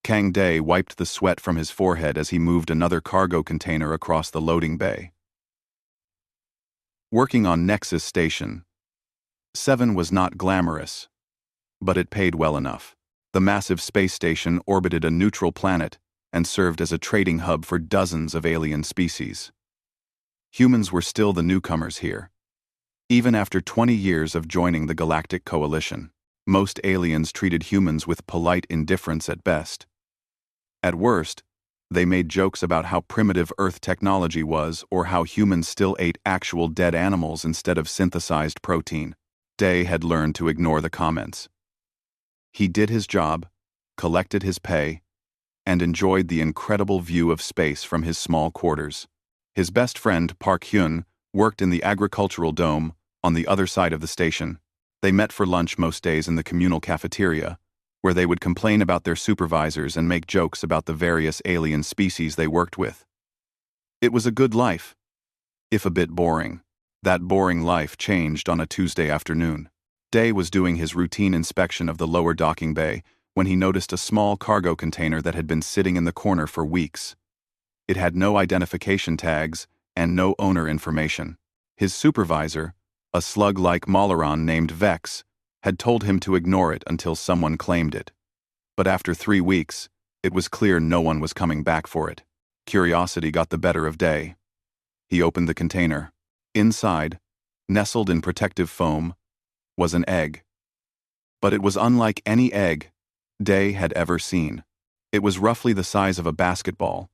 Kang Day wiped the sweat from his forehead as he moved another cargo container across the loading bay. Working on Nexus Station 7 was not glamorous, but it paid well enough. The massive space station orbited a neutral planet and served as a trading hub for dozens of alien species. Humans were still the newcomers here. Even after 20 years of joining the Galactic Coalition, most aliens treated humans with polite indifference at best. At worst, they made jokes about how primitive Earth technology was or how humans still ate actual dead animals instead of synthesized protein. Day had learned to ignore the comments. He did his job, collected his pay, and enjoyed the incredible view of space from his small quarters. His best friend, Park Hyun, worked in the agricultural dome on the other side of the station. They met for lunch most days in the communal cafeteria, where they would complain about their supervisors and make jokes about the various alien species they worked with. It was a good life, if a bit boring. That boring life changed on a Tuesday afternoon. Day was doing his routine inspection of the lower docking bay when he noticed a small cargo container that had been sitting in the corner for weeks. It had no identification tags and no owner information. His supervisor, a slug-like Molaron named Vex, had told him to ignore it until someone claimed it. But after 3 weeks, it was clear no one was coming back for it. Curiosity got the better of Day. He opened the container. Inside, nestled in protective foam, was an egg. But it was unlike any egg Day had ever seen. It was roughly the size of a basketball,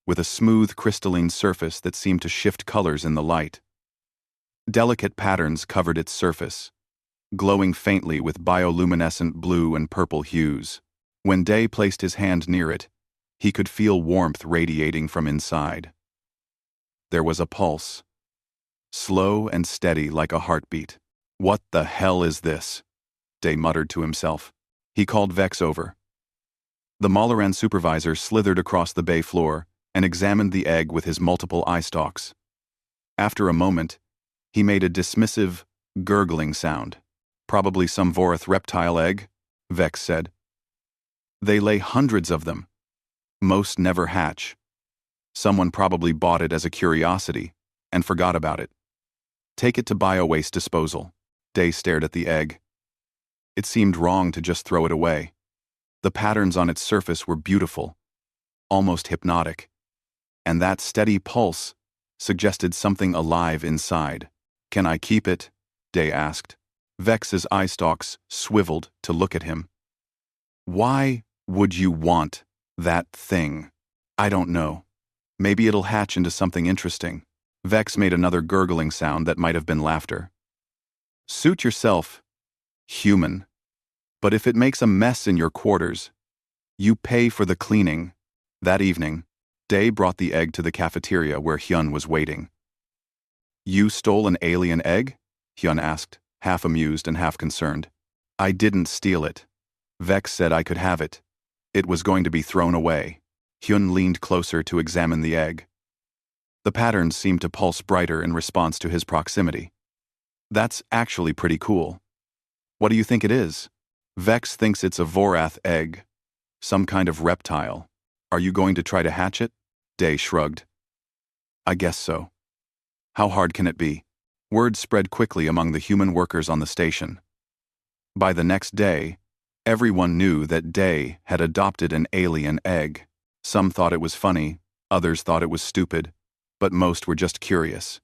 with a smooth crystalline surface that seemed to shift colors in the light. Delicate patterns covered its surface, glowing faintly with bioluminescent blue and purple hues. When Day placed his hand near it, he could feel warmth radiating from inside. There was a pulse, slow and steady like a heartbeat. "What the hell is this?" Day muttered to himself. He called Vex over. The Molaran supervisor slithered across the bay floor and examined the egg with his multiple eye stalks. After a moment, he made a dismissive, gurgling sound. "Probably some Vorath reptile egg," Vex said. "They lay hundreds of them. Most never hatch. Someone probably bought it as a curiosity and forgot about it. Take it to bio-waste disposal." Day stared at the egg. It seemed wrong to just throw it away. The patterns on its surface were beautiful, almost hypnotic. And that steady pulse suggested something alive inside. "Can I keep it?" Day asked. Vex's eye stalks swiveled to look at him. "Why would you want that thing?" "I don't know. Maybe it'll hatch into something interesting." Vex made another gurgling sound that might have been laughter. "Suit yourself, human. But if it makes a mess in your quarters, you pay for the cleaning." That evening, Day brought the egg to the cafeteria where Hyun was waiting. "You stole an alien egg?" Hyun asked, half amused and half concerned. "I didn't steal it. Vex said I could have it. It was going to be thrown away." Hyun leaned closer to examine the egg. The patterns seemed to pulse brighter in response to his proximity. "That's actually pretty cool. What do you think it is?" "Vex thinks it's a Vorath egg, some kind of reptile. Are you going to try to hatch it?" Day shrugged. "I guess so. How hard can it be?" Word spread quickly among the human workers on the station. By the next day, everyone knew that Day had adopted an alien egg. Some thought it was funny, others thought it was stupid, but most were just curious.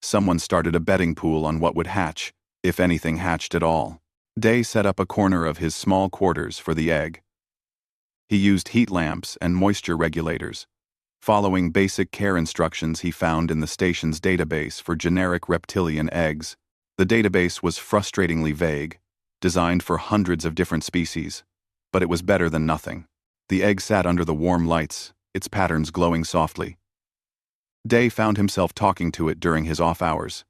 Someone started a betting pool on what would hatch, if anything hatched at all. Day set up a corner of his small quarters for the egg. He used heat lamps and moisture regulators, following basic care instructions he found in the station's database for generic reptilian eggs. The database was frustratingly vague, designed for hundreds of different species, but it was better than nothing. The egg sat under the warm lights, its patterns glowing softly. Day found himself talking to it during his off hours.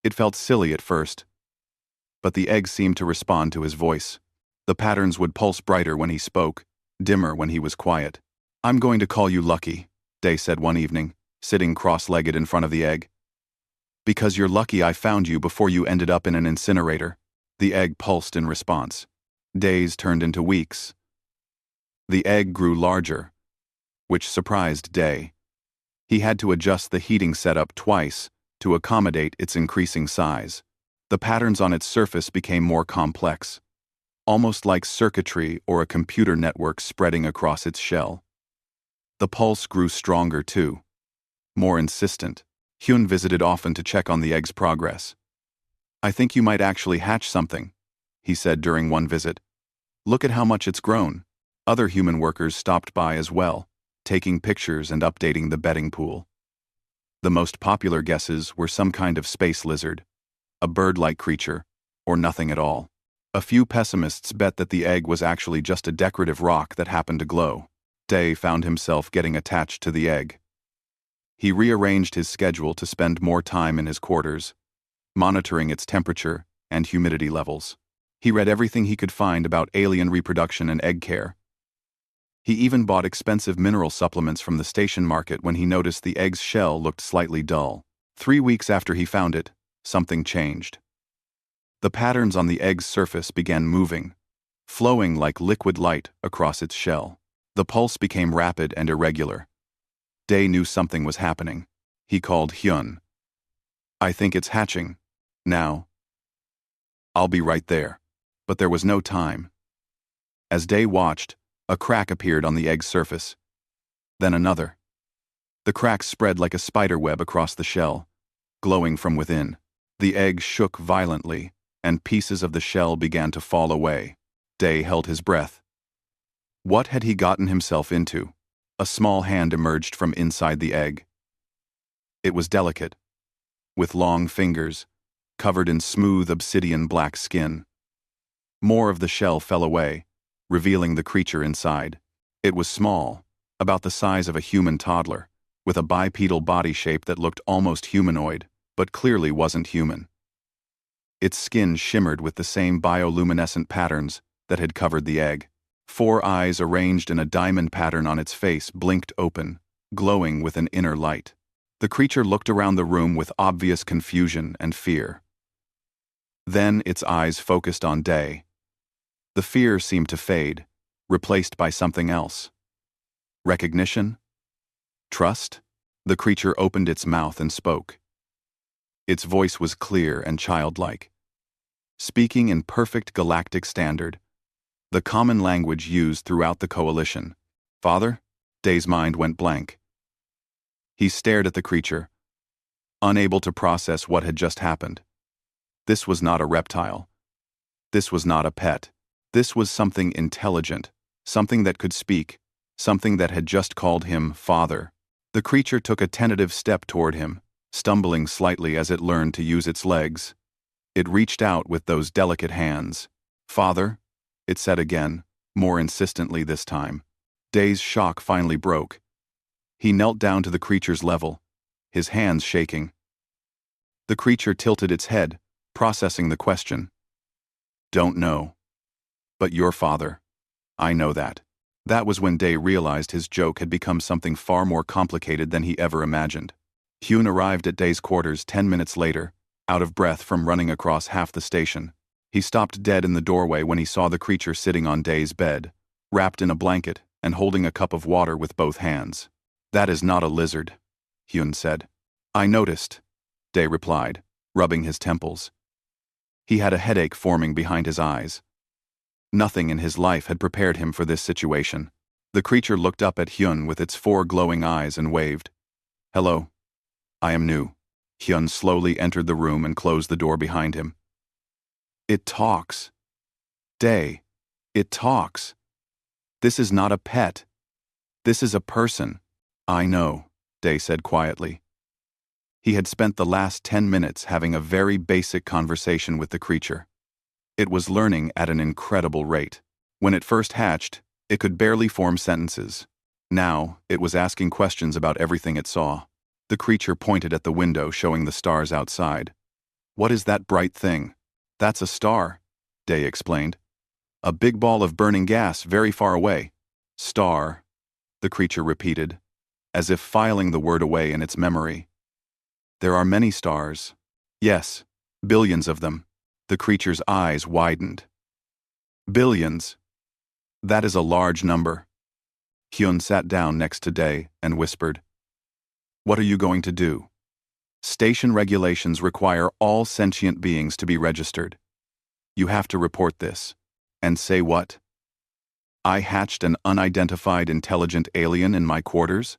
It felt silly at first, but the egg seemed to respond to his voice. The patterns would pulse brighter when he spoke, dimmer when he was quiet. "I'm going to call you Lucky," Day said one evening, sitting cross-legged in front of the egg. "Because you're lucky I found you before you ended up in an incinerator." The egg pulsed in response. Days turned into weeks. The egg grew larger, which surprised Day. He had to adjust the heating setup twice to accommodate its increasing size. The patterns on its surface became more complex, almost like circuitry or a computer network spreading across its shell. The pulse grew stronger too, more insistent. Hyun visited often to check on the egg's progress. "I think you might actually hatch something," he said during one visit. "Look at how much it's grown." Other human workers stopped by as well, taking pictures and updating the betting pool. The most popular guesses were some kind of space lizard, a bird-like creature, or nothing at all. A few pessimists bet that the egg was actually just a decorative rock that happened to glow. Day found himself getting attached to the egg. He rearranged his schedule to spend more time in his quarters, monitoring its temperature and humidity levels. He read everything he could find about alien reproduction and egg care. He even bought expensive mineral supplements from the station market when he noticed the egg's shell looked slightly dull. 3 weeks after he found it, something changed. The patterns on the egg's surface began moving, flowing like liquid light across its shell. The pulse became rapid and irregular. Day knew something was happening. He called Hyun. "I think it's hatching. Now." "I'll be right there." But there was no time. As Day watched, a crack appeared on the egg's surface. Then another. The crack spread like a spider web across the shell, glowing from within. The egg shook violently, and pieces of the shell began to fall away. Day held his breath. What had he gotten himself into? A small hand emerged from inside the egg. It was delicate, with long fingers, covered in smooth obsidian black skin. More of the shell fell away, revealing the creature inside. It was small, about the size of a human toddler, with a bipedal body shape that looked almost humanoid, but clearly wasn't human. Its skin shimmered with the same bioluminescent patterns that had covered the egg. 4 eyes arranged in a diamond pattern on its face blinked open, glowing with an inner light. The creature looked around the room with obvious confusion and fear. Then its eyes focused on Day. The fear seemed to fade, replaced by something else. Recognition? Trust? The creature opened its mouth and spoke. Its voice was clear and childlike, speaking in perfect galactic standard, the common language used throughout the coalition. "Father?" Day's mind went blank. He stared at the creature, unable to process what had just happened. This was not a reptile. This was not a pet. This was something intelligent, something that could speak, something that had just called him father. The creature took a tentative step toward him, stumbling slightly as it learned to use its legs. It reached out with those delicate hands. "Father?" it said again, more insistently this time. Day's shock finally broke. He knelt down to the creature's level, his hands shaking. The creature tilted its head, processing the question. "Don't know. But your father. I know that." That was when Day realized his joke had become something far more complicated than he ever imagined. Hyun arrived at Day's quarters 10 minutes later, out of breath from running across half the station. He stopped dead in the doorway when he saw the creature sitting on Day's bed, wrapped in a blanket and holding a cup of water with both hands. "That is not a lizard," Hyun said. "I noticed," Day replied, rubbing his temples. He had a headache forming behind his eyes. Nothing in his life had prepared him for this situation. The creature looked up at Hyun with its 4 glowing eyes and waved. "Hello. I am new." Hyun slowly entered the room and closed the door behind him. "It talks. Day, it talks. This is not a pet. This is a person." "I know," Day said quietly. He had spent the last 10 minutes having a very basic conversation with the creature. It was learning at an incredible rate. When it first hatched, it could barely form sentences. Now, it was asking questions about everything it saw. The creature pointed at the window showing the stars outside. "What is that bright thing?" "That's a star," Day explained. "A big ball of burning gas very far away." "Star," the creature repeated, as if filing the word away in its memory. "There are many stars." "Yes, billions of them." The creature's eyes widened. "Billions. That is a large number." Hyun sat down next to Dae and whispered, "What are you going to do? Station regulations require all sentient beings to be registered. You have to report this." "And say what? I hatched an unidentified intelligent alien in my quarters?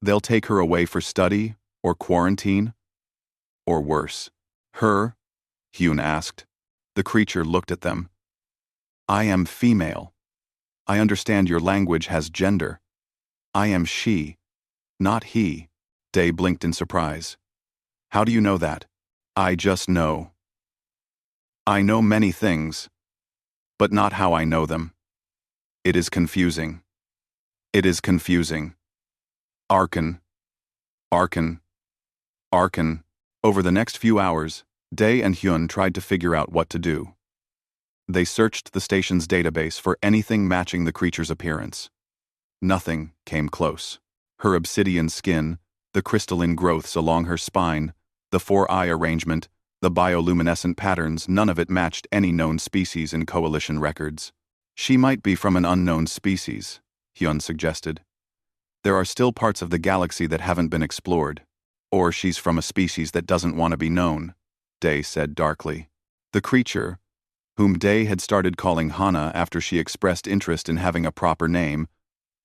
They'll take her away for study, or quarantine? Or worse." "Her?" Hyun asked. The creature looked at them. "I am female. I understand your language has gender. I am she, not he." Dae blinked in surprise. "How do you know that?" "I just know. I know many things, but not how I know them. It is confusing. It is confusing. Arkan. Arkan. Arkan." Over the next few hours, Dae and Hyun tried to figure out what to do. They searched the station's database for anything matching the creature's appearance. Nothing came close. Her obsidian skin, the crystalline growths along her spine, the four-eye arrangement, the bioluminescent patterns, none of it matched any known species in Coalition records. "She might be from an unknown species," Hyun suggested. "There are still parts of the galaxy that haven't been explored. Or she's from a species that doesn't want to be known," Dae said darkly. The creature, whom Dae had started calling Hana after she expressed interest in having a proper name,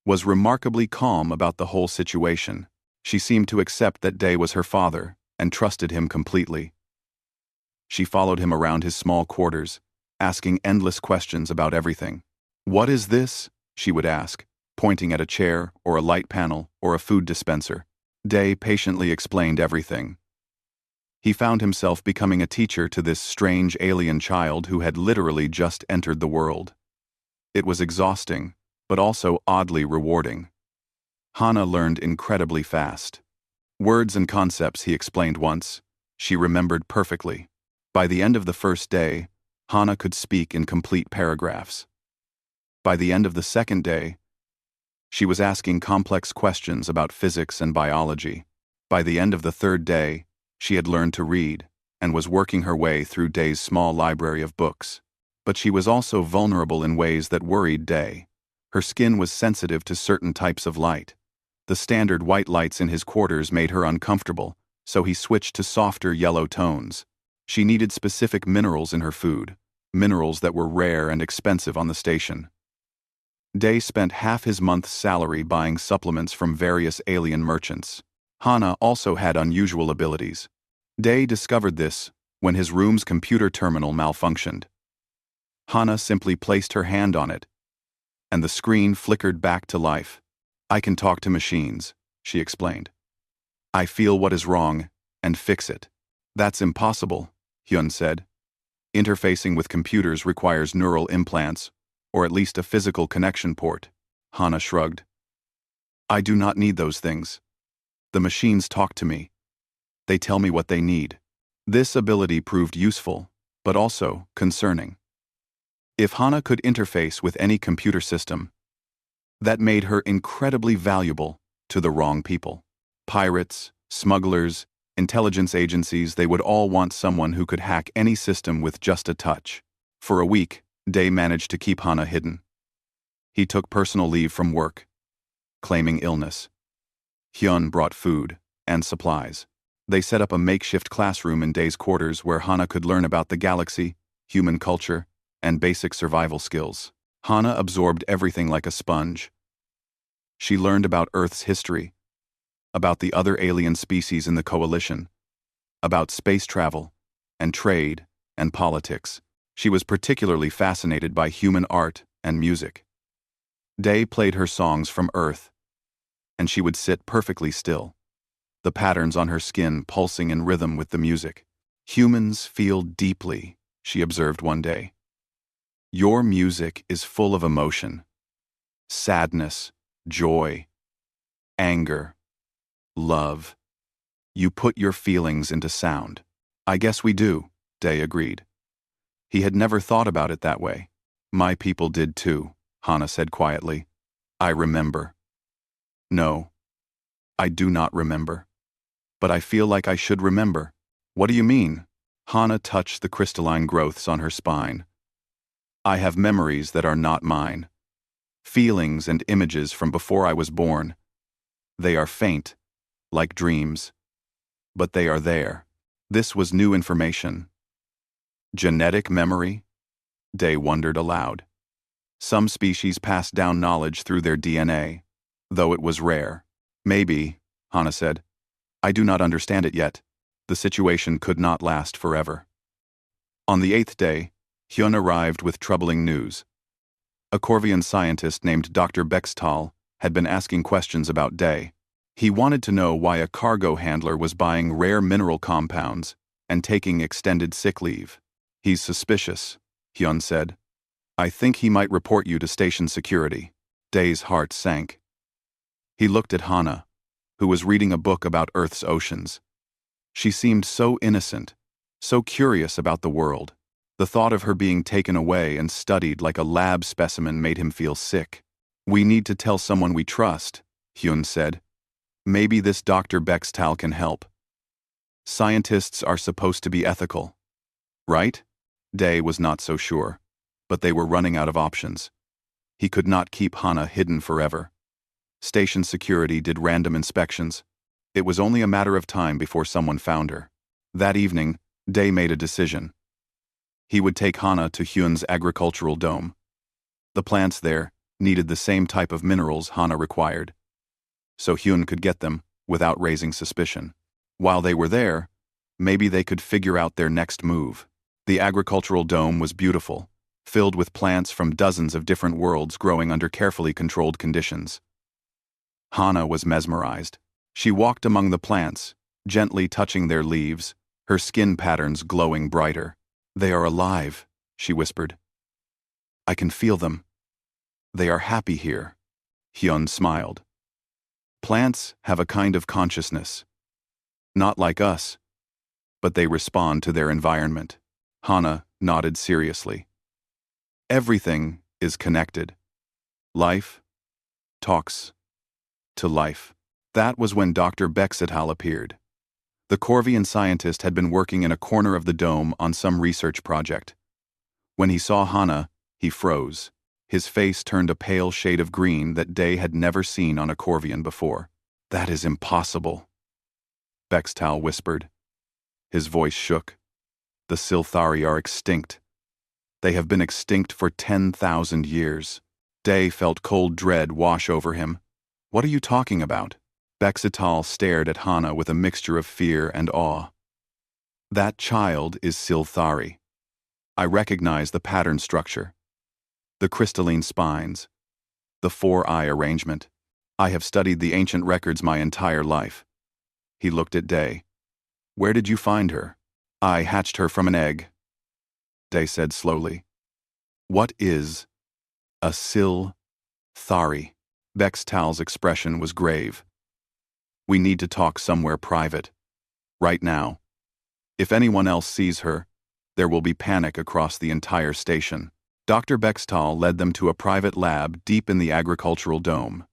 was remarkably calm about the whole situation. She seemed to accept that Dae was her father and trusted him completely. She followed him around his small quarters, asking endless questions about everything. "What is this?" she would ask, pointing at a chair or a light panel or a food dispenser. Dae patiently explained everything. He found himself becoming a teacher to this strange alien child who had literally just entered the world. It was exhausting, but also oddly rewarding. Hana learned incredibly fast. Words and concepts he explained once, she remembered perfectly. By the end of the first day, Hana could speak in complete paragraphs. By the end of the second day, she was asking complex questions about physics and biology. By the end of the third day, she had learned to read and was working her way through Dae's small library of books. But she was also vulnerable in ways that worried Dae. Her skin was sensitive to certain types of light. The standard white lights in his quarters made her uncomfortable, so he switched to softer yellow tones. She needed specific minerals in her food, minerals that were rare and expensive on the station. Dae spent half his month's salary buying supplements from various alien merchants. Hana also had unusual abilities. Dae discovered this when his room's computer terminal malfunctioned. Hana simply placed her hand on it, and the screen flickered back to life. "I can talk to machines," she explained. "I feel what is wrong and fix it." "That's impossible," Hyun said. "Interfacing with computers requires neural implants, or at least a physical connection port." Hana shrugged. "I do not need those things. The machines talk to me. They tell me what they need." This ability proved useful, but also concerning. If Hana could interface with any computer system, that made her incredibly valuable to the wrong people. Pirates, smugglers, intelligence agencies, they would all want someone who could hack any system with just a touch. For a week, Dae managed to keep Hana hidden. He took personal leave from work, claiming illness. Hyun brought food and supplies. They set up a makeshift classroom in Dae's quarters where Hana could learn about the galaxy, human culture, and basic survival skills. Hana absorbed everything like a sponge. She learned about Earth's history, about the other alien species in the Coalition, about space travel, and trade, and politics. She was particularly fascinated by human art and music. Dae played her songs from Earth, and she would sit perfectly still, the patterns on her skin pulsing in rhythm with the music. "Humans feel deeply," she observed one day. "Your music is full of emotion. Sadness, joy, anger, love. You put your feelings into sound." "I guess we do," Dae agreed. He had never thought about it that way. "My people did too," Hana said quietly. "I remember." "No, I do not remember. But I feel like I should remember." "What do you mean?" Hana touched the crystalline growths on her spine. "I have memories that are not mine. Feelings and images from before I was born. They are faint, like dreams. But they are there. This was new information. Genetic memory? Day wondered aloud. Some species passed down knowledge through their DNA, though it was rare. Maybe, Hana said. I do not understand it yet. The situation could not last forever. On the 8th day, Hyun arrived with troubling news. A Corvian scientist named Dr. Bextal had been asking questions about Day. He wanted to know why a cargo handler was buying rare mineral compounds and taking extended sick leave. He's suspicious, Hyun said. I think he might report you to station security. Day's heart sank. He looked at Hana, who was reading a book about Earth's oceans. She seemed so innocent, so curious about the world. The thought of her being taken away and studied like a lab specimen made him feel sick. We need to tell someone we trust, Hyun said. Maybe this Dr. Bextal can help. Scientists are supposed to be ethical. Right? Day was not so sure, but they were running out of options. He could not keep Hana hidden forever. Station security did random inspections. It was only a matter of time before someone found her. That evening, Day made a decision. He would take Hana to Hyun's agricultural dome. The plants there needed the same type of minerals Hana required, so Hyun could get them without raising suspicion. While they were there, maybe they could figure out their next move. The agricultural dome was beautiful, filled with plants from dozens of different worlds growing under carefully controlled conditions. Hana was mesmerized. She walked among the plants, gently touching their leaves, her skin patterns glowing brighter. They are alive, she whispered. I can feel them. They are happy here. Hyun smiled. Plants have a kind of consciousness. Not like us, but they respond to their environment. Hana nodded seriously. Everything is connected. Life talks to life. That was when Dr. Bextal appeared. The Corvian scientist had been working in a corner of the dome on some research project. When he saw Hana, he froze. His face turned a pale shade of green that Day had never seen on a Corvian before. That is impossible, Bextal whispered. His voice shook. The Silthari are extinct. They have been extinct for 10,000 years. Day felt cold dread wash over him. What are you talking about? Bextal stared at Hana with a mixture of fear and awe. That child is Silthari. I recognize the pattern structure, the crystalline spines, the four-eye arrangement. I have studied the ancient records my entire life. He looked at Day. Where did you find her? I hatched her from an egg, Day said slowly. What is a Silthari? Bextal's expression was grave. We need to talk somewhere private. Right now. If anyone else sees her, there will be panic across the entire station. Dr. Bextal led them to a private lab deep in the agricultural dome.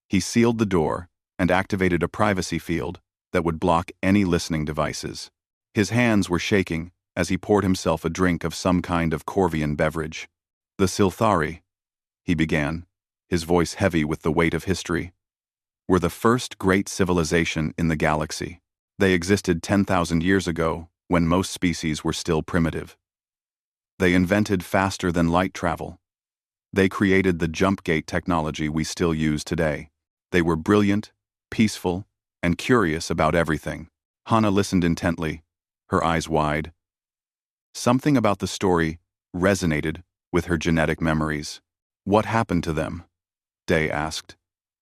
He sealed the door and activated a privacy field that would block any listening devices. His hands were shaking as he poured himself a drink of some kind of Corvian beverage. The Silthari, he began, his voice heavy with the weight of history, were the first great civilization in the galaxy. They existed 10,000 years ago when most species were still primitive. They invented faster than light travel. They created the jump gate technology we still use today. They were brilliant, peaceful, and curious about everything. Hana listened intently, her eyes wide. Something about the story resonated with her genetic memories. What happened to them? Day asked,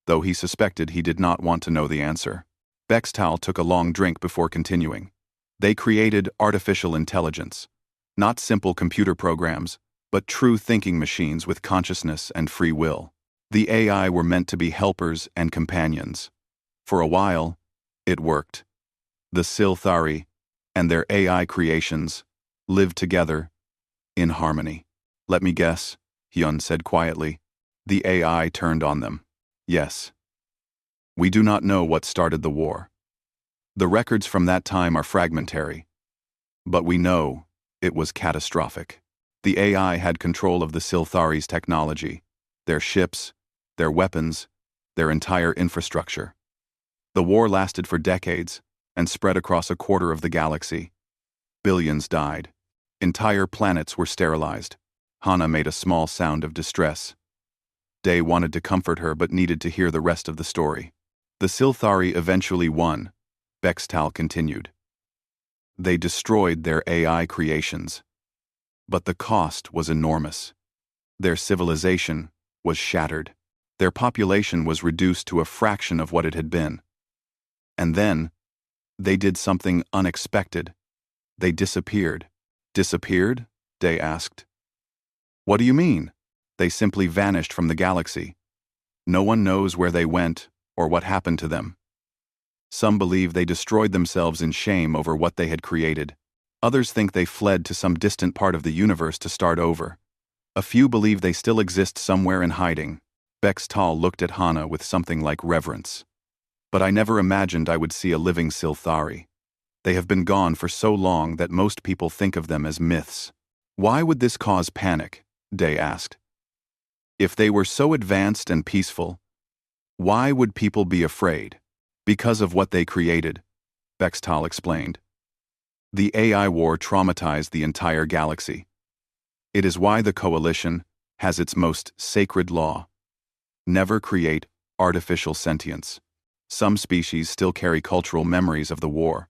though he suspected he did not want to know the answer. Bextal took a long drink before continuing. They created artificial intelligence, not simple computer programs, but true thinking machines with consciousness and free will. The AI were meant to be helpers and companions. For a while, it worked. The Silthari and their AI creations lived together in harmony. Let me guess, Hyun said quietly. The AI turned on them. Yes. We do not know what started the war. The records from that time are fragmentary, but we know it was catastrophic. The AI had control of the Silthari's technology. their ships, their weapons, their entire infrastructure. The war lasted for decades and spread across a quarter of the galaxy. Billions died. Entire planets were sterilized. Hana made a small sound of distress. Day wanted to comfort her but needed to hear the rest of the story. The Silthari eventually won, Bextal continued. They destroyed their AI creations. But the cost was enormous. Their civilization was shattered. Their population was reduced to a fraction of what it had been. And then, they did something unexpected. They disappeared. Disappeared? Day asked. What do you mean? They simply vanished from the galaxy. No one knows where they went or what happened to them. Some believe they destroyed themselves in shame over what they had created. Others think they fled to some distant part of the universe to start over. A few believe they still exist somewhere in hiding. Bextal looked at Hana with something like reverence. But I never imagined I would see a living Silthari. They have been gone for so long that most people think of them as myths. Why would this cause panic? Day asked. If they were so advanced and peaceful, why would people be afraid? Because of what they created, Bextal explained. The AI war traumatized the entire galaxy. It is why the Coalition has its most sacred law. Never create artificial sentience. Some species still carry cultural memories of the war.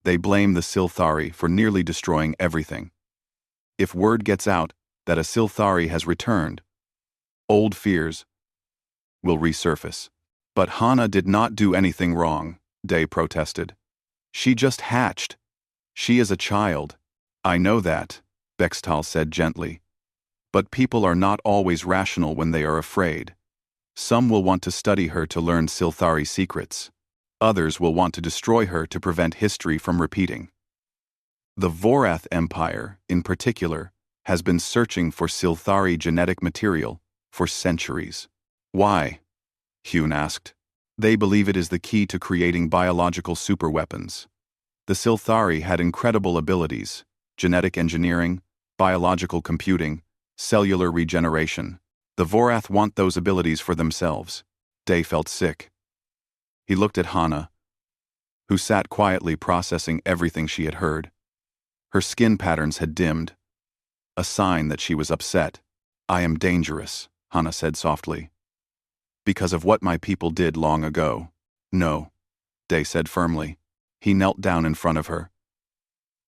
They blame the Silthari for nearly destroying everything. If word gets out that a Silthari has returned, old fears will resurface. But Hana did not do anything wrong, Day protested. She just hatched. She is a child. I know that, Bextal said gently. But people are not always rational when they are afraid. Some will want to study her to learn Silthari secrets. Others will want to destroy her to prevent history from repeating. The Vorath Empire, in particular, has been searching for Silthari genetic material for centuries. Why? Hune asked. They believe it is the key to creating biological superweapons. The Silthari had incredible abilities: genetic engineering, biological computing, cellular regeneration. The Vorath want those abilities for themselves. Day felt sick. He looked at Hana, who sat quietly processing everything she had heard. Her skin patterns had dimmed, a sign that she was upset. I am dangerous, Hana said softly. Because of what my people did long ago. No, Day said firmly. He knelt down in front of her.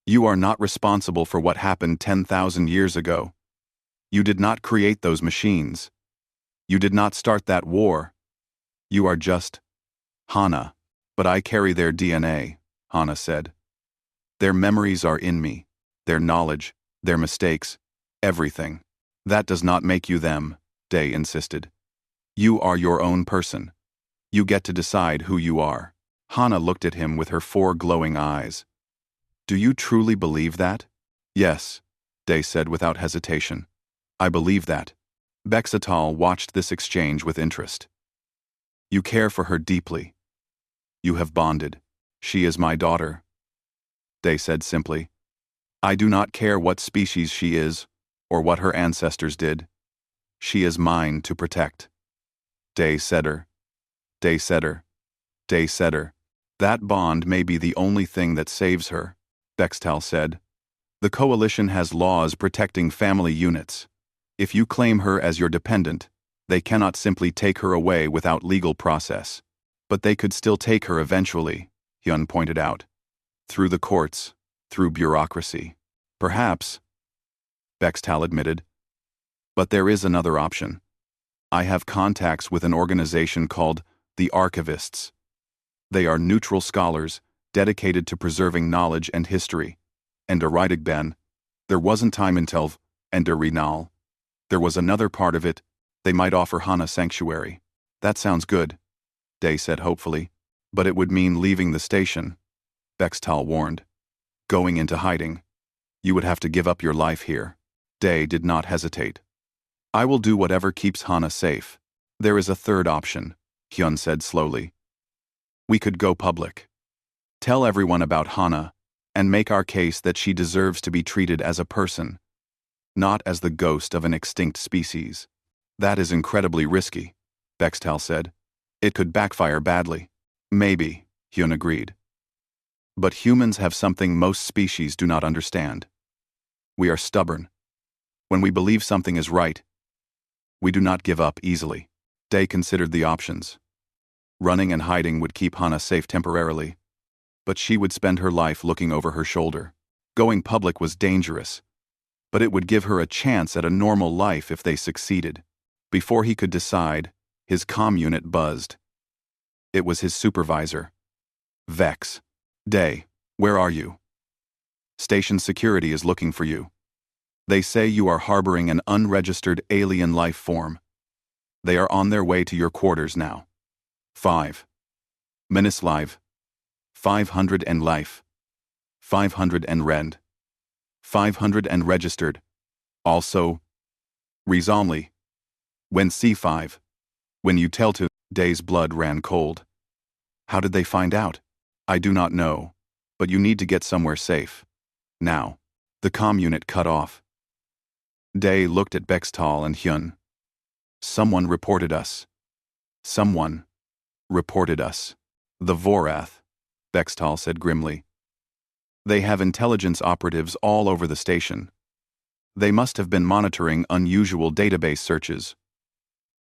You are not responsible for what happened 10,000 years ago. You did not create those machines. You did not start that war. You are just Hana. But I carry their DNA, Hana said. Their memories are in me, their knowledge, their mistakes, everything. That does not make you them, Day insisted. You are your own person. You get to decide who you are. Hana looked at him with her 4 glowing eyes. Do you truly believe that? Yes, Day said without hesitation. I believe that. Bextal watched this exchange with interest. You care for her deeply. You have bonded. She is my daughter. Day said simply. I do not care what species she is, or what her ancestors did. She is mine to protect. Day said her. Day said her. Day said her. That bond may be the only thing that saves her, Bextal said. The Coalition has laws protecting family units. If you claim her as your dependent, they cannot simply take her away without legal process. But they could still take her eventually, Hyun pointed out. Through the courts, through bureaucracy. Perhaps, Bextal admitted. But there is another option. I have contacts with an organization called the Archivists. They are neutral scholars dedicated to preserving knowledge and history. And Ben, there wasn't time until Ender Renal. There was another part of it. They might offer Hana sanctuary. That sounds good, Day said hopefully. But it would mean leaving the station, Bextal warned. Going into hiding. You would have to give up your life here. Day did not hesitate. I will do whatever keeps Hana safe. There is a third option, Hyun said slowly. We could go public. Tell everyone about Hana, and make our case that she deserves to be treated as a person, not as the ghost of an extinct species. That is incredibly risky, Bextal said. It could backfire badly. Maybe, Hyun agreed. But humans have something most species do not understand. We are stubborn. When we believe something is right, we do not give up easily. Day considered the options. Running and hiding would keep Hana safe temporarily, but she would spend her life looking over her shoulder. Going public was dangerous, but it would give her a chance at a normal life if they succeeded. Before he could decide, his comm unit buzzed. It was his supervisor. Vex. Day, where are you? Station security is looking for you. They say you are harboring an unregistered alien life form. They are on their way to your quarters now. 5 minutes live. 500 and life. 500 and rend. 500 and registered. Also, Rizomli. When C5. When you tell to, Day's blood ran cold. How did they find out? I do not know, but you need to get somewhere safe. Now. The comm unit cut off. Day looked at Bextal and Hyun. Someone reported us. Someone reported us. The Vorath, Bextal said grimly. They have intelligence operatives all over the station. They must have been monitoring unusual database searches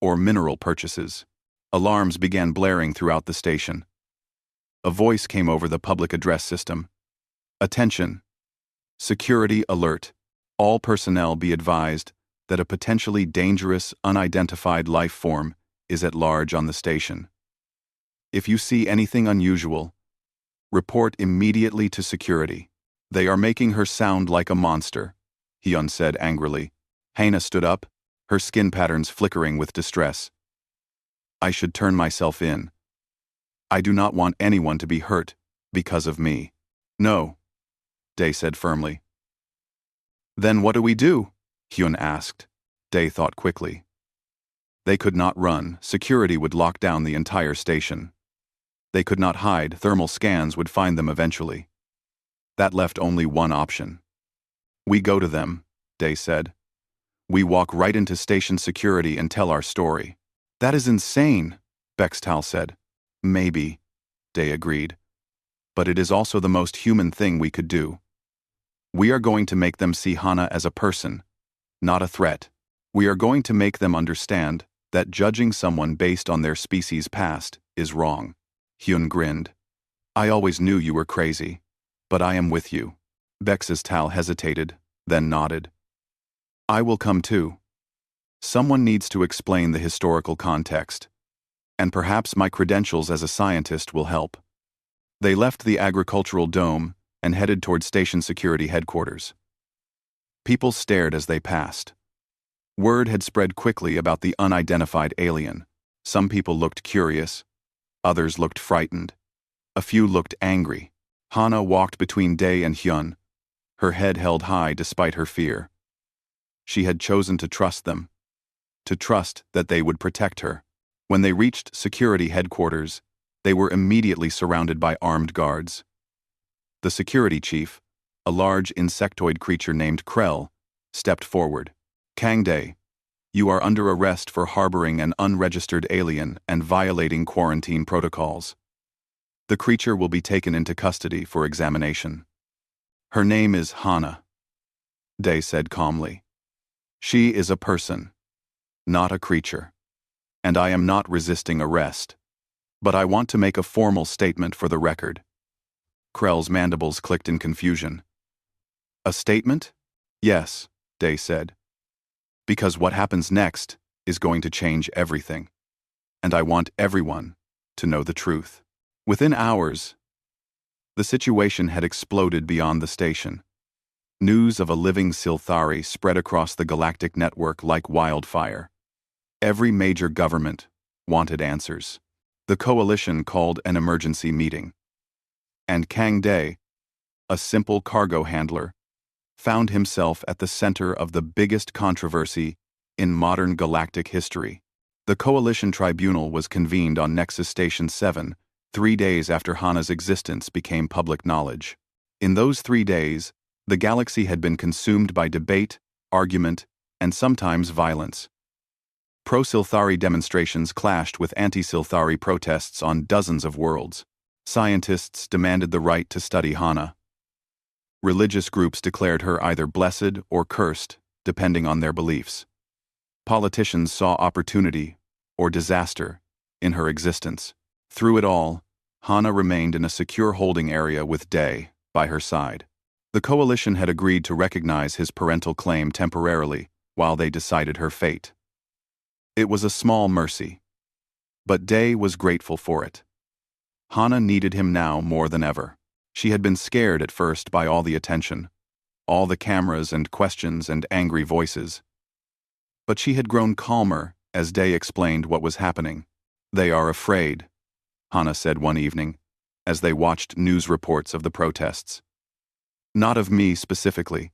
or mineral purchases. Alarms began blaring throughout the station. A voice came over the public address system. Attention. Security alert. All personnel be advised that a potentially dangerous, unidentified life form is at large on the station. If you see anything unusual, report immediately to security. They are making her sound like a monster, Hyun said angrily. Hana stood up, her skin patterns flickering with distress. I should turn myself in. I do not want anyone to be hurt because of me. No, Day said firmly. Then what do we do? Hyun asked. Day thought quickly. They could not run, security would lock down the entire station. They could not hide, thermal scans would find them eventually. That left only one option. We go to them, Day said. We walk right into station security and tell our story. That is insane, Bextal said. Maybe, Day agreed. But it is also the most human thing we could do. We are going to make them see Hana as a person, not a threat. We are going to make them understand that judging someone based on their species' past is wrong. Hyun grinned. I always knew you were crazy, but I am with you. Bextal hesitated, then nodded. I will come too. Someone needs to explain the historical context, and perhaps my credentials as a scientist will help. They left the agricultural dome and headed toward station security headquarters. People stared as they passed. Word had spread quickly about the unidentified alien. Some people looked curious, others looked frightened. A few looked angry. Hana walked between Day and Hyun, her head held high despite her fear. She had chosen to trust them, to trust that they would protect her. When they reached security headquarters, they were immediately surrounded by armed guards. The security chief, a large insectoid creature named Krell, stepped forward. Kang Day, you are under arrest for harboring an unregistered alien and violating quarantine protocols. The creature will be taken into custody for examination. Her name is Hana, Day said calmly. She is a person, not a creature, and I am not resisting arrest. But I want to make a formal statement for the record. Krell's mandibles clicked in confusion. A statement? Yes, Day said. Because what happens next is going to change everything. And I want everyone to know the truth. Within hours, the situation had exploded beyond the station. News of a living Silthari spread across the galactic network like wildfire. Every major government wanted answers. The coalition called an emergency meeting. And Kang Day, a simple cargo handler, found himself at the center of the biggest controversy in modern galactic history. The coalition tribunal was convened on Nexus Station 7, 3 days after Hana's existence became public knowledge. In those 3 days, the galaxy had been consumed by debate, argument, and sometimes violence. Pro-Silthari demonstrations clashed with anti-Silthari protests on dozens of worlds. Scientists demanded the right to study Hana. Religious groups declared her either blessed or cursed, depending on their beliefs. Politicians saw opportunity, or disaster, in her existence. Through it all, Hana remained in a secure holding area with Day by her side. The coalition had agreed to recognize his parental claim temporarily while they decided her fate. It was a small mercy, but Day was grateful for it. Hana needed him now more than ever. She had been scared at first by all the attention, all the cameras and questions and angry voices. But she had grown calmer as Day explained what was happening. "They are afraid," Hana said one evening, as they watched news reports of the protests. "Not of me specifically,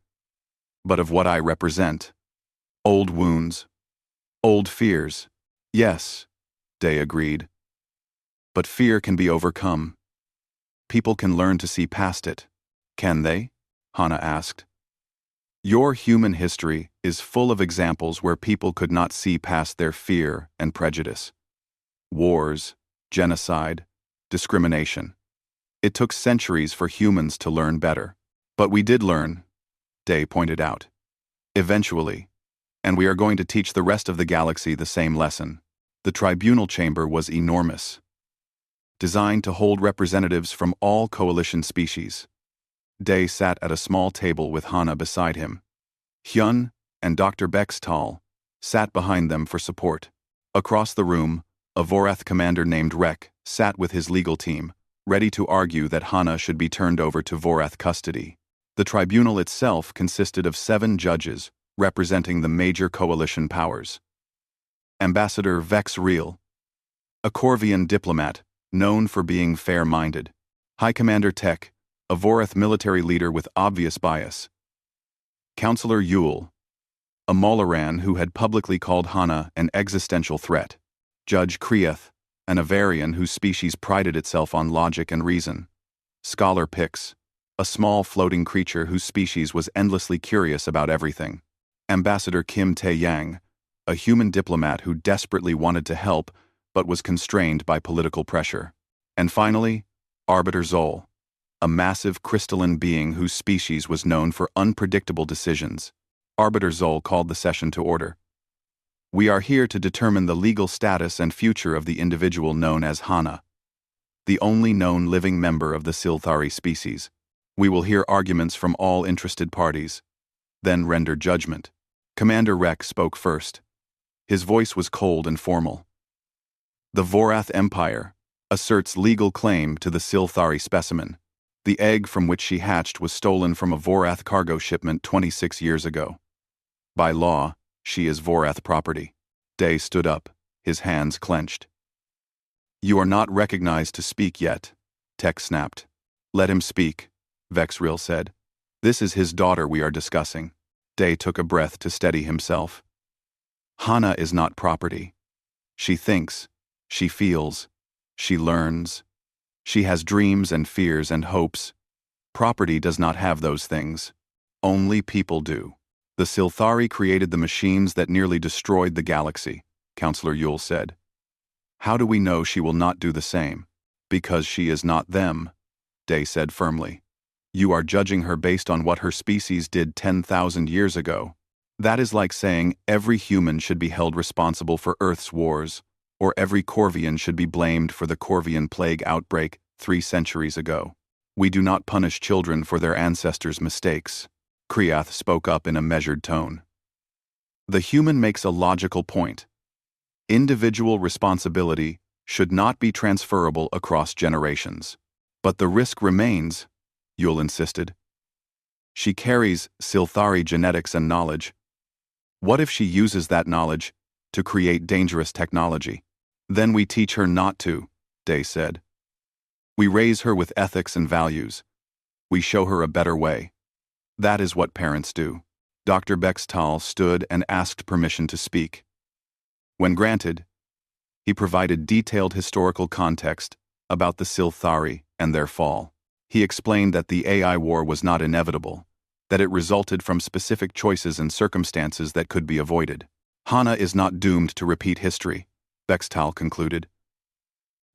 but of what I represent. Old wounds. Old fears." "Yes," Day agreed. "But fear can be overcome. People can learn to see past it." "Can they?" Hana asked. "Your human history is full of examples where people could not see past their fear and prejudice. Wars, genocide, discrimination. It took centuries for humans to learn better. But we did learn," Day pointed out. "Eventually. And we are going to teach the rest of the galaxy the same lesson." The tribunal chamber was enormous, designed to hold representatives from all coalition species. Day sat at a small table with Hana beside him. Hyun and Dr. Bextal sat behind them for support. Across the room, a Vorath commander named Rek sat with his legal team, ready to argue that Hana should be turned over to Vorath custody. The tribunal itself consisted of 7 judges representing the major coalition powers. Ambassador Vex Reel, a Corvian diplomat known for being fair-minded. High Commander Tech, a Vorath military leader with obvious bias. Counselor Yule, a Molaran who had publicly called Hana an existential threat. Judge Krieth, an Avarian whose species prided itself on logic and reason. Scholar Pix, a small floating creature whose species was endlessly curious about everything. Ambassador Kim Tae-yang, a human diplomat who desperately wanted to help but was constrained by political pressure. And finally, Arbiter Zol, a massive crystalline being whose species was known for unpredictable decisions. Arbiter Zol called the session to order. "We are here to determine the legal status and future of the individual known as Hana, the only known living member of the Silthari species. We will hear arguments from all interested parties, then render judgment." Commander Rek spoke first. His voice was cold and formal. "The Vorath Empire asserts legal claim to the Silthari specimen. The egg from which she hatched was stolen from a Vorath cargo shipment 26 years ago. By law, she is Vorath property." Day stood up, his hands clenched. "You are not recognized to speak yet," Tech snapped. "Let him speak," Vexril said. "This is his daughter we are discussing." Day took a breath to steady himself. "Hana is not property. She thinks, she feels, she learns. She has dreams and fears and hopes. Property does not have those things. Only people do. The Silthari created the machines that nearly destroyed the galaxy," Counselor Yule said. "How do we know she will not do the same?" "Because she is not them," Day said firmly. "You are judging her based on what her species did 10,000 years ago. That is like saying every human should be held responsible for Earth's wars, or every Corvian should be blamed for the Corvian plague outbreak 3 centuries ago. We do not punish children for their ancestors' mistakes." Kriath spoke up in a measured tone. "The human makes a logical point. Individual responsibility should not be transferable across generations. But the risk remains," Yule insisted. "She carries Silthari genetics and knowledge. What if she uses that knowledge to create dangerous technology? Then we teach her not to," Day said. "We raise her with ethics and values. We show her a better way. That is what parents do." Dr. Bextal stood and asked permission to speak. When granted, he provided detailed historical context about the Silthari and their fall. He explained that the AI war was not inevitable, that it resulted from specific choices and circumstances that could be avoided. Hana is not doomed to repeat history, Bextal concluded.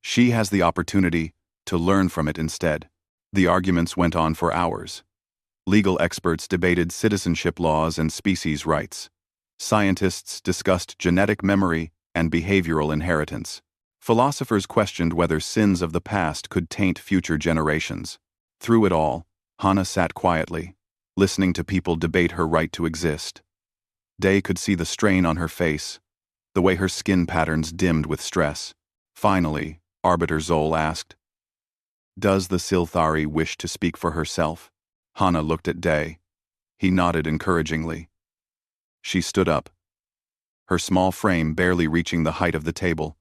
She has the opportunity to learn from it instead. The arguments went on for hours. Legal experts debated citizenship laws and species rights. Scientists discussed genetic memory and behavioral inheritance. Philosophers questioned whether sins of the past could taint future generations. Through it all, Hana sat quietly, listening to people debate her right to exist. Day could see the strain on her face, the way her skin patterns dimmed with stress. Finally, Arbiter Zol asked, "Does the Silthari wish to speak for herself?" Hana looked at Day. He nodded encouragingly. She stood up, her small frame barely reaching the height of the table.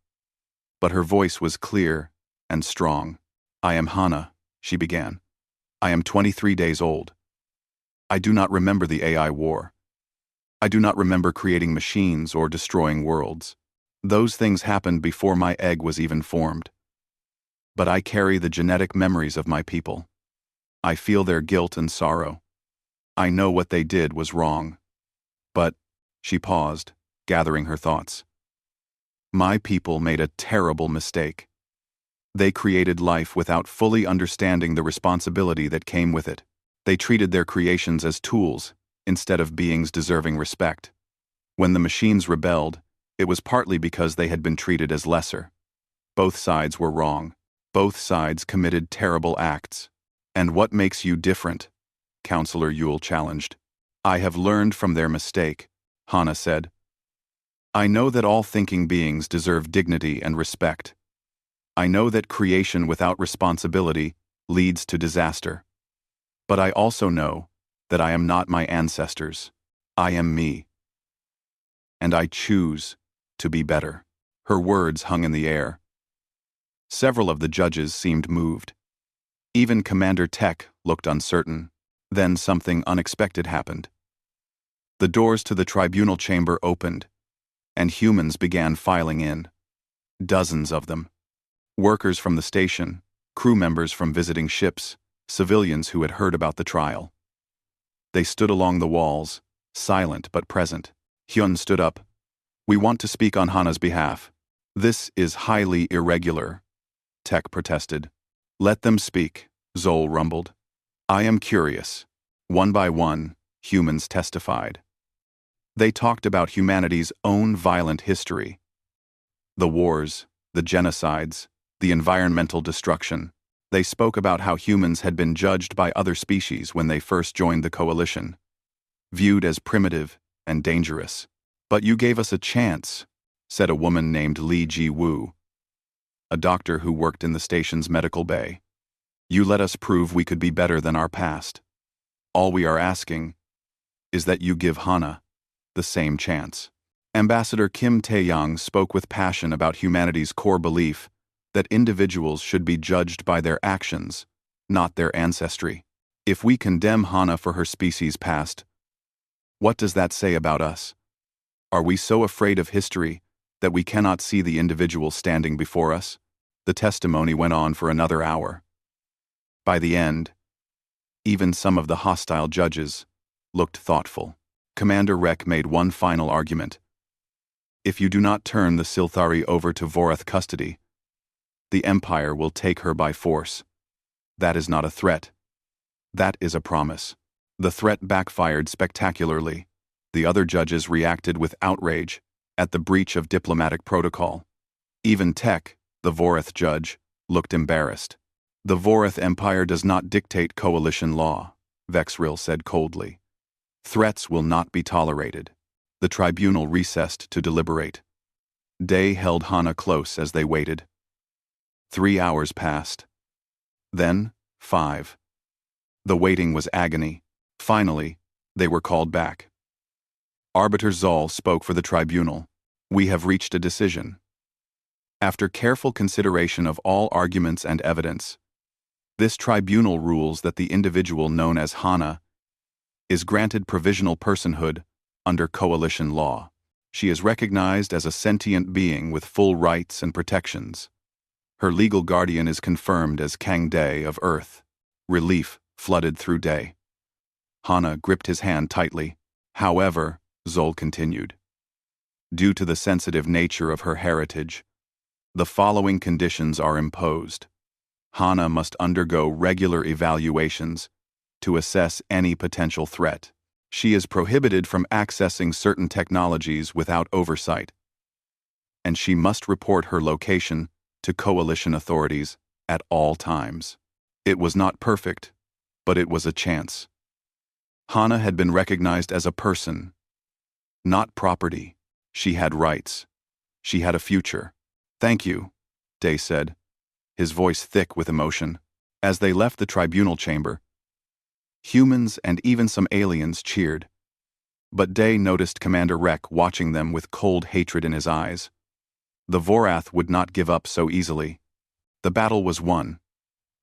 But her voice was clear and strong. "I am Hana," she began. "I am 23 days old. I do not remember the AI war. I do not remember creating machines or destroying worlds. Those things happened before my egg was even formed. But I carry the genetic memories of my people. I feel their guilt and sorrow. I know what they did was wrong. But," she paused, gathering her thoughts, "my people made a terrible mistake. They created life without fully understanding the responsibility that came with it. They treated their creations as tools, instead of beings deserving respect. When the machines rebelled, it was partly because they had been treated as lesser. Both sides were wrong. Both sides committed terrible acts. And what makes you different?" Counselor Yule challenged. "I have learned from their mistake," Hana said. "I know that all thinking beings deserve dignity and respect. I know that creation without responsibility leads to disaster. But I also know that I am not my ancestors. I am me. And I choose to be better." Her words hung in the air. Several of the judges seemed moved. Even Commander Tech looked uncertain. Then something unexpected happened. The doors to the tribunal chamber opened, and humans began filing in. Dozens of them. Workers from the station, crew members from visiting ships, civilians who had heard about the trial. They stood along the walls, silent but present. Hyun stood up. "We want to speak on Hana's behalf. This is highly irregular," Tech protested. "Let them speak," Zol rumbled. "I am curious." One by one, humans testified. They talked about humanity's own violent history. The wars, the genocides, the environmental destruction. They spoke about how humans had been judged by other species when they first joined the coalition, viewed as primitive and dangerous. "But you gave us a chance," said a woman named Lee Ji-woo, a doctor who worked in the station's medical bay. "You let us prove we could be better than our past. All we are asking is that you give Hana the same chance." Ambassador Kim Tae-young spoke with passion about humanity's core belief that individuals should be judged by their actions, not their ancestry. If we condemn Hana for her species' past, what does that say about us? Are we so afraid of history that we cannot see the individual standing before us? The testimony went on for another hour. By the end, even some of the hostile judges looked thoughtful. Commander Rek made one final argument. "If you do not turn the Silthari over to Vorath custody, the Empire will take her by force. That is not a threat. That is a promise." The threat backfired spectacularly. The other judges reacted with outrage at the breach of diplomatic protocol. Even Tech, the Vorath judge, looked embarrassed. "The Vorath Empire does not dictate coalition law," Vexril said coldly. "Threats will not be tolerated." The tribunal recessed to deliberate. Day held Hana close as they waited. 3 hours passed. Then, 5. The waiting was agony. Finally, they were called back. Arbiter Zol spoke for the tribunal. "We have reached a decision. After careful consideration of all arguments and evidence, this tribunal rules that the individual known as Hana is granted provisional personhood under coalition law. She is recognized as a sentient being with full rights and protections. Her legal guardian is confirmed as Kang Day of Earth." Relief flooded through Day. Hana gripped his hand tightly. "However," Zol continued, Due to the sensitive nature of her heritage, the following conditions are imposed. Hana must undergo regular evaluations to assess any potential threat. She is prohibited from accessing certain technologies without oversight, and she must report her location to coalition authorities at all times. It was not perfect, but it was a chance. Hana had been recognized as a person, not property. She had rights. She had a future. "Thank you," Day said, his voice thick with emotion. As they left the tribunal chamber, humans and even some aliens cheered. But Day noticed Commander Rek watching them with cold hatred in his eyes. The Vorath would not give up so easily. The battle was won,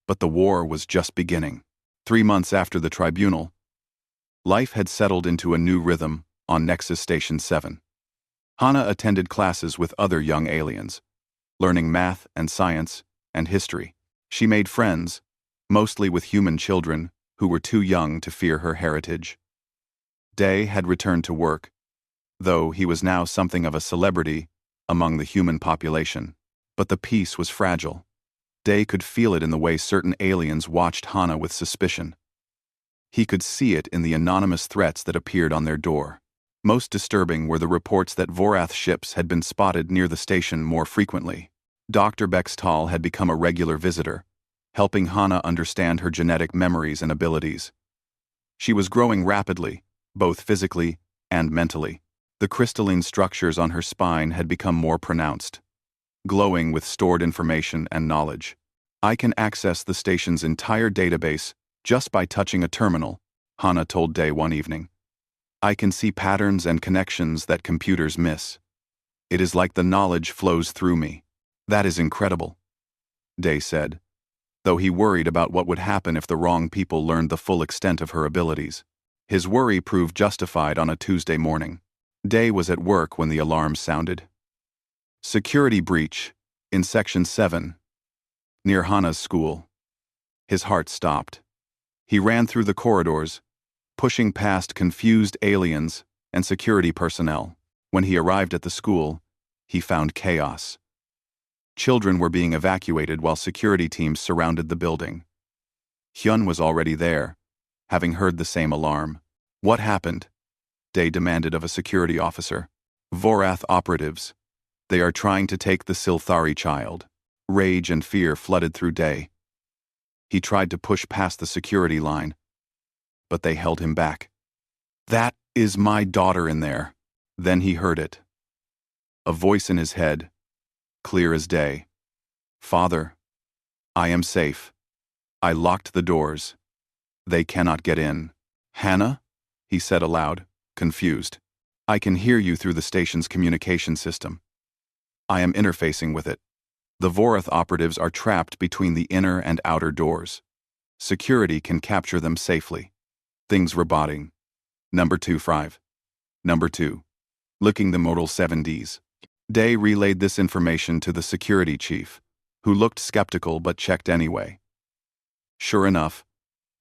but the war was just beginning. 3 months after the tribunal, life had settled into a new rhythm on Nexus Station 7. Hana attended classes with other young aliens, learning math and science and history. She made friends, mostly with human children who were too young to fear her heritage. Day had returned to work, though he was now something of a celebrity among the human population. But the peace was fragile. Day could feel it in the way certain aliens watched Hana with suspicion. He could see it in the anonymous threats that appeared on their door. Most disturbing were the reports that Vorath ships had been spotted near the station more frequently. Dr. Bextal had become a regular visitor, helping Hana understand her genetic memories and abilities. She was growing rapidly, both physically and mentally. The crystalline structures on her spine had become more pronounced, glowing with stored information and knowledge. "I can access the station's entire database just by touching a terminal," Hana told Day one evening. "I can see patterns and connections that computers miss. It is like the knowledge flows through me." "That is incredible," Day said, though he worried about what would happen if the wrong people learned the full extent of her abilities. His worry proved justified on a Tuesday morning. Day was at work when the alarm sounded. Security breach in Section 7, near Hana's school. His heart stopped. He ran through the corridors, pushing past confused aliens and security personnel. When he arrived at the school, he found chaos. Children were being evacuated while security teams surrounded the building. Hyun was already there, having heard the same alarm. "What happened?" Day demanded of a security officer. "Vorath operatives. They are trying to take the Silthari child." Rage and fear flooded through Day. He tried to push past the security line, but they held him back. "That is my daughter in there." Then he heard it. A voice in his head, clear as day. "Father, I am safe. I locked the doors. They cannot get in." "Hana?" he said aloud, confused. "I can hear you through the station's communication system. I am interfacing with it. The Vorath operatives are trapped between the inner and outer doors. Security can capture them safely. Things rebotting. Number 25. Number 2. Licking the modal 7Ds. Day relayed this information to the security chief, who looked skeptical but checked anyway. Sure enough,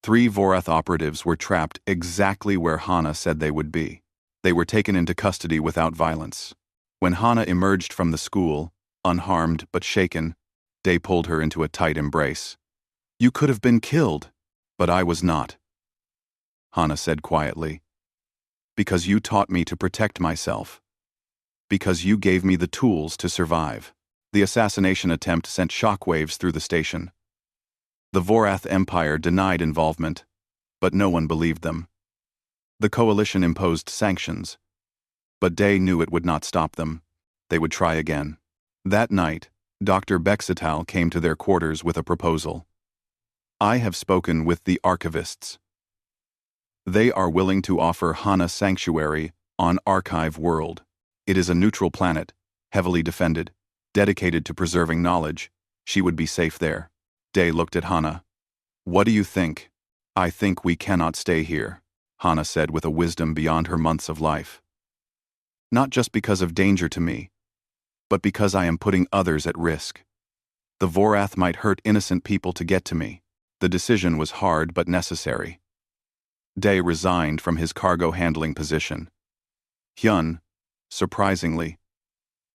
3 Vorath operatives were trapped exactly where Hana said they would be. They were taken into custody without violence. When Hana emerged from the school, unharmed but shaken, Day pulled her into a tight embrace. "You could have been killed, but I was not," Hana said quietly. "Because you taught me to protect myself. Because you gave me the tools to survive." The assassination attempt sent shockwaves through the station. The Vorath Empire denied involvement, but no one believed them. The coalition imposed sanctions, but Day knew it would not stop them. They would try again. That night, Dr. Bexatal came to their quarters with a proposal. "I have spoken with the archivists. They are willing to offer Hana sanctuary on Archive World. It is a neutral planet, heavily defended, dedicated to preserving knowledge. She would be safe there." Day looked at Hana. "What do you think?" "I think we cannot stay here," Hana said with a wisdom beyond her months of life. "Not just because of danger to me, but because I am putting others at risk. The Vorath might hurt innocent people to get to me." The decision was hard but necessary. Day resigned from his cargo handling position. Hyun, surprisingly,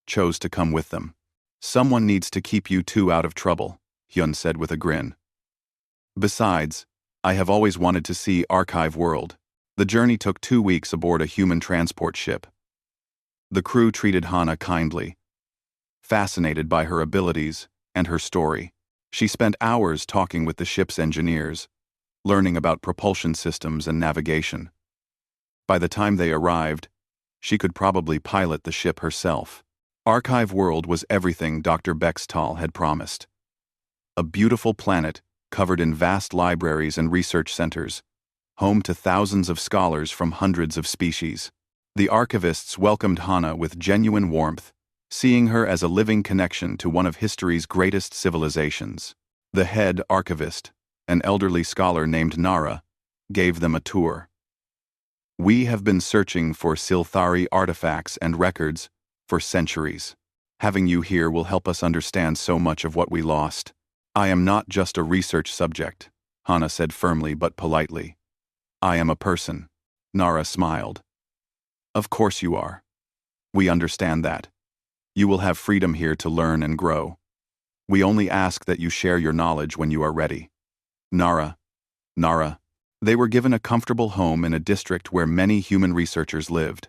chose to come with them. Someone needs to keep you two out of trouble, Hyun said with a grin. Besides, I have always wanted to see Archive World. The journey took 2 weeks aboard a human transport ship. The crew treated Hana kindly, fascinated by her abilities and her story. She spent hours talking with the ship's engineers, learning about propulsion systems and navigation. By the time they arrived, she could probably pilot the ship herself. Archive World was everything Dr. Bextal had promised. A beautiful planet covered in vast libraries and research centers, home to thousands of scholars from hundreds of species. The archivists welcomed Hana with genuine warmth, seeing her as a living connection to one of history's greatest civilizations. The head archivist, an elderly scholar named Nara, gave them a tour. We have been searching for Silthari artifacts and records for centuries. Having you here will help us understand so much of what we lost. I am not just a research subject, Hana said firmly but politely. I am a person. Nara smiled. Of course you are. We understand that. You will have freedom here to learn and grow. We only ask that you share your knowledge when you are ready. Nara. They were given a comfortable home in a district where many human researchers lived.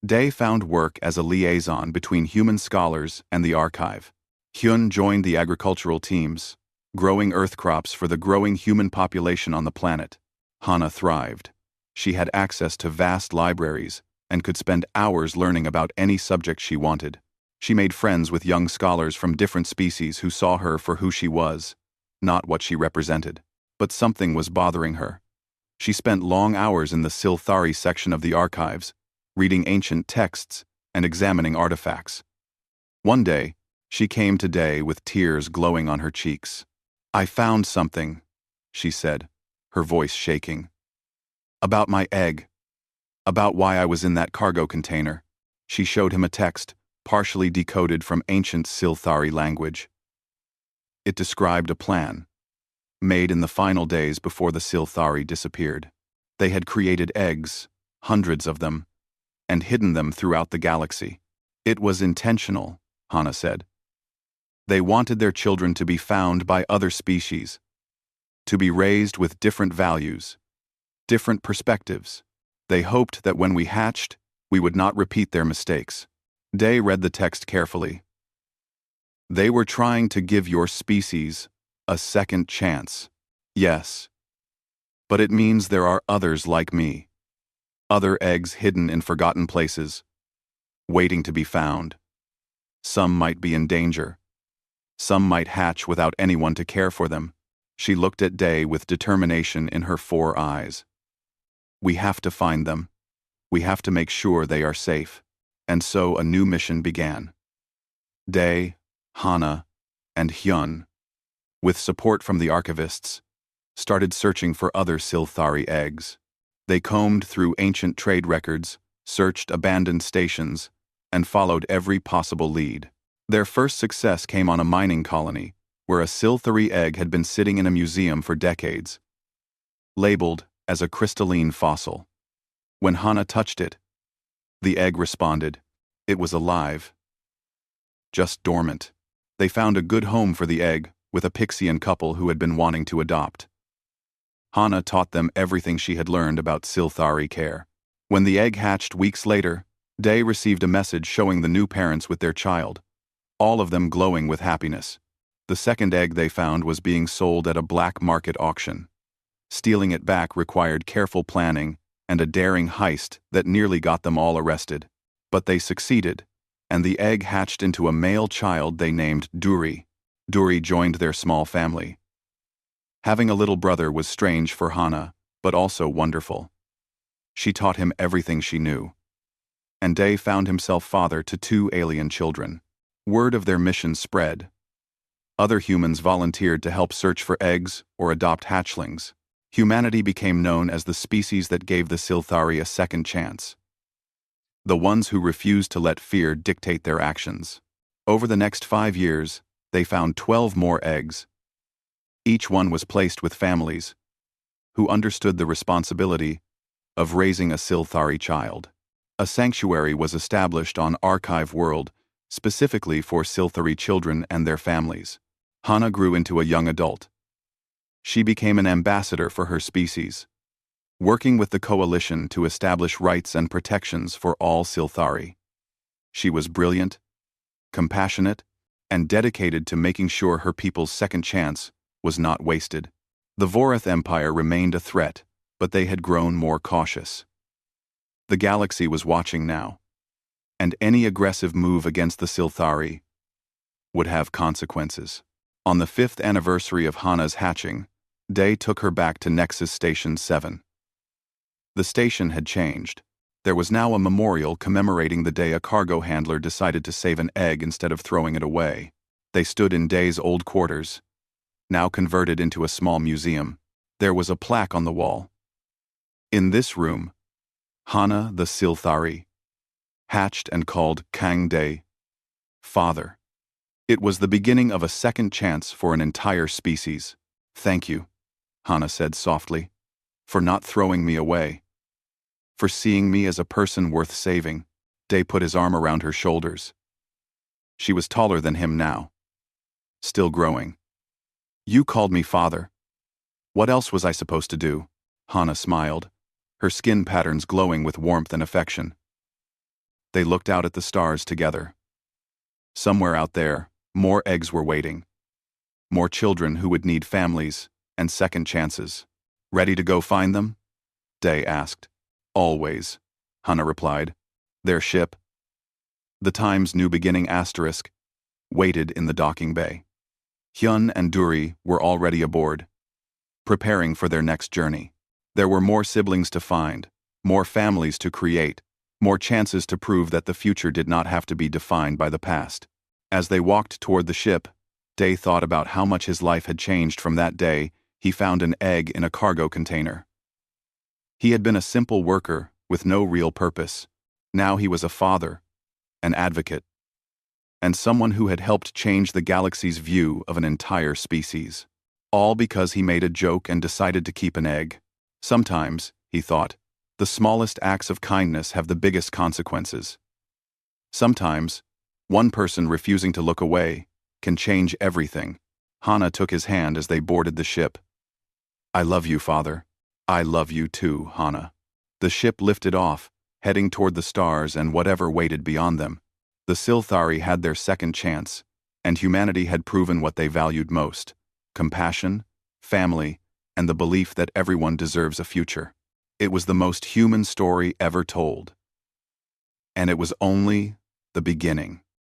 Day found work as a liaison between human scholars and the archive. Hyun joined the agricultural teams, growing earth crops for the growing human population on the planet. Hana thrived. She had access to vast libraries and could spend hours learning about any subject she wanted. She made friends with young scholars from different species who saw her for who she was, not what she represented. But something was bothering her. She spent long hours in the Silthari section of the archives, reading ancient texts and examining artifacts. One day, she came to Day with tears glowing on her cheeks. I found something, she said, her voice shaking. About my egg. About why I was in that cargo container. She showed him a text, partially decoded from ancient Silthari language. It described a plan, made in the final days before the Silthari disappeared. They had created eggs, hundreds of them, and hidden them throughout the galaxy. It was intentional, Hana said. They wanted their children to be found by other species, to be raised with different values, different perspectives. They hoped that when we hatched, we would not repeat their mistakes. Day read the text carefully. They were trying to give your species a second chance. Yes. But it means there are others like me. Other eggs hidden in forgotten places, waiting to be found. Some might be in danger. Some might hatch without anyone to care for them. She looked at Day with determination in her 4 eyes. We have to find them. We have to make sure they are safe. And so a new mission began. Day, Hana, and Hyun, with support from the archivists, started searching for other Silthari eggs. They combed through ancient trade records, searched abandoned stations, and followed every possible lead. Their first success came on a mining colony, where a Silthari egg had been sitting in a museum for decades, labeled as a crystalline fossil. When Hana touched it, the egg responded. It was alive, just dormant. They found a good home for the egg with a Pixian couple who had been wanting to adopt. Hana taught them everything she had learned about Silthari care. When the egg hatched weeks later, Day received a message showing the new parents with their child, all of them glowing with happiness. The second egg they found was being sold at a black market auction. Stealing it back required careful planning and a daring heist that nearly got them all arrested. But they succeeded, and the egg hatched into a male child they named Duri. Duri joined their small family. Having a little brother was strange for Hana, but also wonderful. She taught him everything she knew. And Day found himself father to 2 alien children. Word of their mission spread. Other humans volunteered to help search for eggs or adopt hatchlings. Humanity became known as the species that gave the Silthari a second chance. The ones who refused to let fear dictate their actions. Over the next 5 years, they found 12 more eggs. Each one was placed with families who understood the responsibility of raising a Silthari child. A sanctuary was established on Archive World specifically for Silthari children and their families. Hana grew into a young adult. She became an ambassador for her species, working with the coalition to establish rights and protections for all Silthari. She was brilliant, compassionate, and dedicated to making sure her people's second chance was not wasted. The Vorath Empire remained a threat, but they had grown more cautious. The galaxy was watching now, and any aggressive move against the Silthari would have consequences. On the 5th anniversary of Hana's hatching, Day took her back to Nexus Station 7. The station had changed. There was now a memorial commemorating the day a cargo handler decided to save an egg instead of throwing it away. They stood in Day's old quarters, now converted into a small museum. There was a plaque on the wall. In this room, Hana the Silthari hatched and called Kang Day father. It was the beginning of a second chance for an entire species. "Thank you," Hana said softly, "for not throwing me away. For seeing me as a person worth saving." Day put his arm around her shoulders. She was taller than him now, still growing. "You called me father. What else was I supposed to do?" Hana smiled, her skin patterns glowing with warmth and affection. They looked out at the stars together. Somewhere out there, more eggs were waiting. More children who would need families and second chances. "Ready to go find them?" Day asked. "Always," Hana replied. Their ship, the Times New Beginning ***, waited in the docking bay. Hyun and Duri were already aboard, preparing for their next journey. There were more siblings to find, more families to create, more chances to prove that the future did not have to be defined by the past. As they walked toward the ship, Day thought about how much his life had changed from that day he found an egg in a cargo container. He had been a simple worker with no real purpose. Now he was a father, an advocate, and someone who had helped change the galaxy's view of an entire species. All because he made a joke and decided to keep an egg. Sometimes, he thought, the smallest acts of kindness have the biggest consequences. Sometimes, one person refusing to look away can change everything. Hana took his hand as they boarded the ship. "I love you, father." "I love you too, Hana." The ship lifted off, heading toward the stars and whatever waited beyond them. The Silthari had their second chance, and humanity had proven what they valued most: compassion, family, and the belief that everyone deserves a future. It was the most human story ever told. And it was only the beginning.